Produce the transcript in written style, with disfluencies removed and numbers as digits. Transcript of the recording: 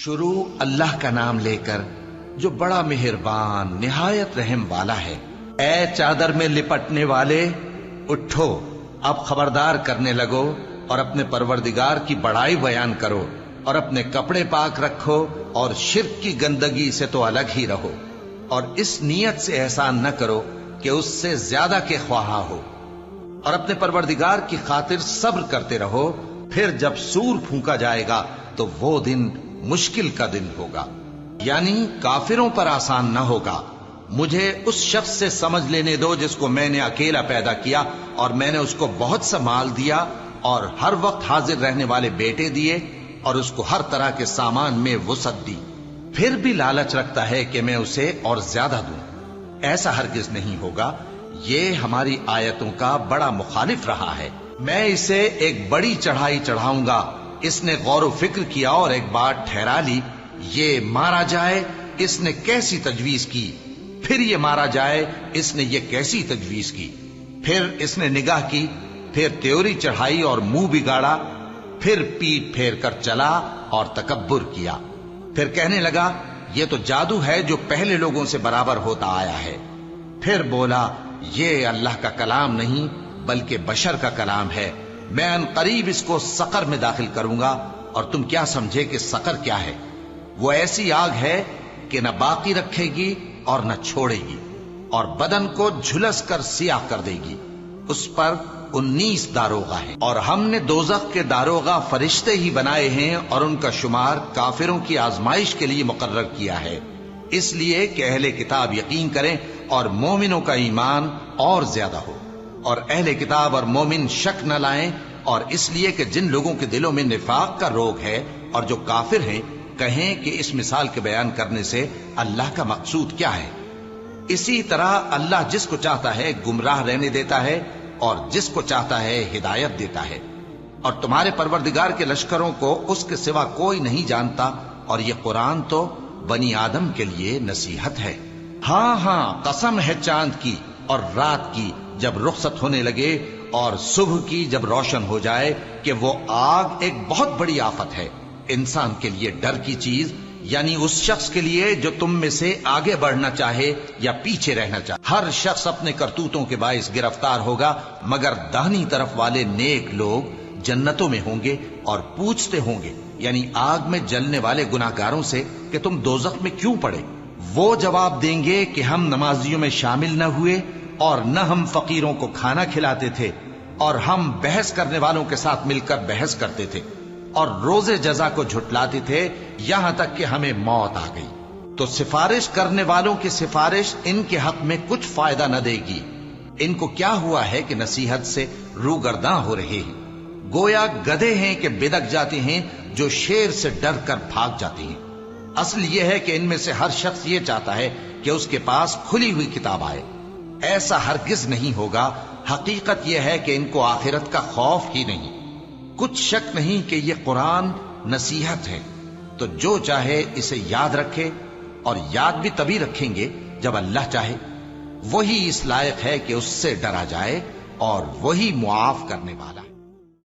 شروع اللہ کا نام لے کر جو بڑا مہربان نہایت رحم والا ہے۔ اے چادر میں لپٹنے والے، اٹھو، اب خبردار کرنے لگو اور اپنے پروردگار کی بڑائی بیان کرو اور اپنے کپڑے پاک رکھو اور شرک کی گندگی سے تو الگ ہی رہو، اور اس نیت سے احسان نہ کرو کہ اس سے زیادہ کے خواہاں ہو، اور اپنے پروردگار کی خاطر صبر کرتے رہو۔ پھر جب سور پھونکا جائے گا تو وہ دن مشکل کا دن ہوگا، یعنی کافروں پر آسان نہ ہوگا۔ مجھے اس شخص سے سمجھ لینے دو جس کو میں نے اکیلا پیدا کیا اور میں نے اس کو بہت سا مال دیا اور ہر وقت حاضر رہنے والے بیٹے دیے اور اس کو ہر طرح کے سامان میں وسعت دی، پھر بھی لالچ رکھتا ہے کہ میں اسے اور زیادہ دوں۔ ایسا ہرگز نہیں ہوگا، یہ ہماری آیتوں کا بڑا مخالف رہا ہے۔ میں اسے ایک بڑی چڑھائی چڑھاؤں گا۔ اس نے غور و فکر کیا اور ایک بات ٹھہرا لی، یہ مارا جائے، اس نے کیسی تجویز کی، پھر یہ مارا جائے، اس نے یہ کیسی تجویز کی، پھر اس نے نگاہ کی، پھر تیوری چڑھائی اور منہ بگاڑا، پھر پیٹ پھیر کر چلا اور تکبر کیا، پھر کہنے لگا یہ تو جادو ہے جو پہلے لوگوں سے برابر ہوتا آیا ہے، پھر بولا یہ اللہ کا کلام نہیں بلکہ بشر کا کلام ہے، میں ان قریب اس کو سقر میں داخل کروں گا۔ اور تم کیا سمجھے کہ سقر کیا ہے؟ وہ ایسی آگ ہے کہ نہ باقی رکھے گی اور نہ چھوڑے گی، اور بدن کو جھلس کر سیاہ کر دے گی۔ اس پر 19 داروغہ ہیں، اور ہم نے دوزخ کے داروغہ فرشتے ہی بنائے ہیں، اور ان کا شمار کافروں کی آزمائش کے لیے مقرر کیا ہے، اس لیے کہ اہل کتاب یقین کریں اور مومنوں کا ایمان اور زیادہ ہو، اور اہل کتاب اور مومن شک نہ لائیں، اور اس لیے کہ جن لوگوں کے دلوں میں نفاق کا روگ ہے اور جو کافر ہیں کہیں کہ اس مثال کے بیان کرنے سے اللہ کا مقصود کیا ہے۔ اسی طرح اللہ جس کو چاہتا ہے گمراہ رہنے دیتا ہے اور جس کو چاہتا ہے ہدایت دیتا ہے، اور تمہارے پروردگار کے لشکروں کو اس کے سوا کوئی نہیں جانتا، اور یہ قرآن تو بنی آدم کے لیے نصیحت ہے۔ ہاں ہاں، قسم ہے چاند کی اور رات کی جب رخصت ہونے لگے اور صبح کی جب روشن ہو جائے، کہ وہ آگ ایک بہت بڑی آفت ہے، انسان کے لیے ڈر کی چیز، یعنی اس شخص کے لیے جو تم میں سے آگے بڑھنا چاہے یا پیچھے رہنا چاہے۔ ہر شخص اپنے کرتوتوں کے باعث گرفتار ہوگا، مگر داہنی طرف والے نیک لوگ جنتوں میں ہوں گے اور پوچھتے ہوں گے، یعنی آگ میں جلنے والے گناہگاروں سے کہ تم دوزخ میں کیوں پڑے؟ وہ جواب دیں گے کہ ہم نمازیوں میں شامل نہ ہوئے، اور نہ ہم فقیروں کو کھانا کھلاتے تھے، اور ہم بحث کرنے والوں کے ساتھ مل کر بحث کرتے تھے، اور روز جزا کو جھٹلاتے تھے، یہاں تک کہ ہمیں موت آ گئی۔ تو سفارش کرنے والوں کی سفارش ان کے حق میں کچھ فائدہ نہ دے گی۔ ان کو کیا ہوا ہے کہ نصیحت سے روگرداں ہو رہے ہیں، گویا گدھے ہیں کہ بدک جاتے ہیں جو شیر سے ڈر کر بھاگ جاتے ہیں۔ اصل یہ ہے کہ ان میں سے ہر شخص یہ چاہتا ہے کہ اس کے پاس کھلی ہوئی کتاب آئے، ایسا ہرگز نہیں ہوگا۔ حقیقت یہ ہے کہ ان کو آخرت کا خوف ہی نہیں۔ کچھ شک نہیں کہ یہ قرآن نصیحت ہے، تو جو چاہے اسے یاد رکھے، اور یاد بھی تبھی رکھیں گے جب اللہ چاہے۔ وہی اس لائق ہے کہ اس سے ڈرا جائے، اور وہی معاف کرنے والا۔